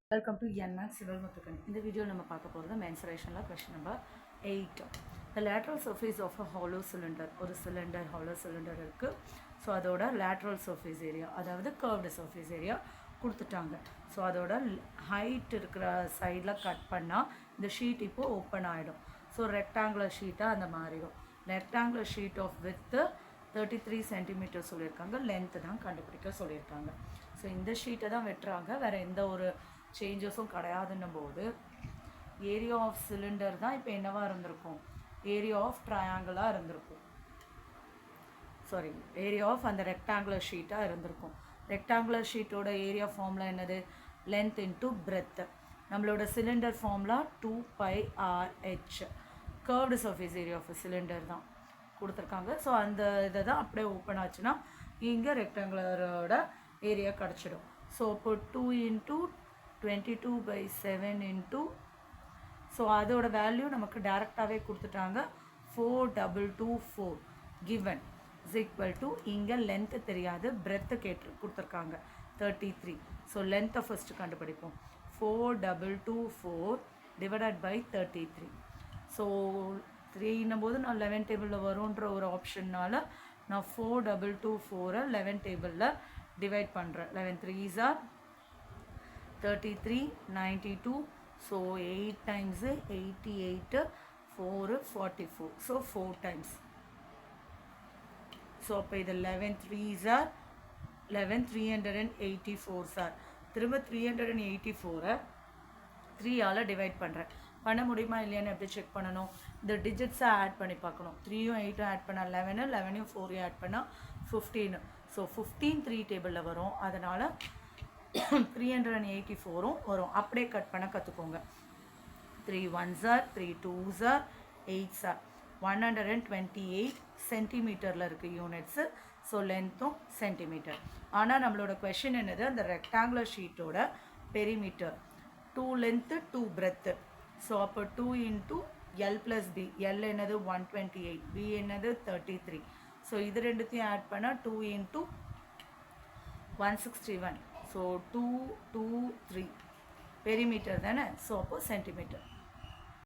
Welcome to NMAX Civil Muthukan. In the video, we will talk about the mensuration question number 8. The lateral surface of a hollow cylinder, or cylinder, hollow cylinder, so that lateral surface area, that is curved surface area. So that height side la cut panna, the sheet ipo open aido. So rectangular sheet and the mario. Rectangular sheet of width 33 centimeters length தான் கண்டுபிடிக்க சொல்லிருக்காங்க. So இந்த ஷீட்டை தான் வெட்டுறாங்க, வேற எந்த ஒரு சேஞ்சஸும் கிடையாதுன்னும் போது ஏரியா ஆஃப் சிலிண்டர் தான் இப்போ என்னவா இருந்திருக்கும், ஏரியா ஆஃப் ட்ரையாங்கிளாக இருந்திருக்கும். சாரி, ஏரியா ஆஃப் அந்த ரெக்டாங்குலர் ஷீட்டாக இருந்திருக்கும். ரெக்டாங்குலர் ஷீட்டோட ஏரியா ஃபார்முலா என்னது, லென்த் இன்ட்டு பிரெத். நம்மளோட cylinder formula 2πRH. Curved surface area of cylinder தான் கொடுத்துருக்காங்க. ஸோ அந்த இதை தான் அப்படியே ஓப்பன் ஆச்சுன்னா இங்கே ரெக்டாங்குலரோட ஏரியா கிடச்சிடும். ஸோ இப்போ 2 × 22/7 இன்ட்டு, ஸோ அதோட வேல்யூ நமக்கு டேரெக்டாகவே கொடுத்துட்டாங்க. 4224 கிவன் இஸ் ஈக்குவல் டு, இங்கே லென்த்து தெரியாது, பிரெத்து கொடுத்துருக்காங்க 33. ஸோ லென்த்தை ஃபஸ்ட்டு கண்டுபிடிப்போம். 4224 டிவைடட் பை 33. ஸோ 3 போது நான் 11 டேபிளில் வரும்ன்ற ஒரு ஆப்ஷன்னால நான் 4224 11 டேபிளில் டிவைட் பண்ணுறேன். 11 3s are 33, 92. So 8 times 88, 4 44. So 4 times. So அப்போ இது 11 3s are 11 384 சார். திரும்ப 384 3ஆல் டிவைட் பண்ணுறேன். பண்ண முடியுமா இல்லையான்னு எப்படி செக் பண்ணணும், இந்த டிஜிட்ஸை ஆட் பண்ணி பார்க்கணும். 3யும் 8ம் ஆட் பண்ணால் 11, 11யும் 4யும் ஆட் பண்ணால் 15. ஸோ 15 3 டேபிளில் வரும், அதனால் 384ம் வரும். அப்படியே கட் பண்ண கற்றுக்கோங்க. 3 1s are 3 2s are 8s are 128 சென்டிமீட்டரில் இருக்குது யூனிட்ஸு. So லென்த்தும் centimetre. ஆனால் நம்மளோட கொஷின் என்னது, அந்த ரெக்டாங்குலர் ஷீட்டோட பெரிமீட்டர் 2 லென்த்து 2 பிரெத்து. ஸோ அப்போ 2 × L + B. L என்னது 128, B என்னது 33. ஸோ இது ரெண்டுத்தையும் ஆட் பண்ணால் 2 × 161. ஸோ 223 பெரிமீட்டர் தானே. ஸோ அப்போ சென்டிமீட்டர்.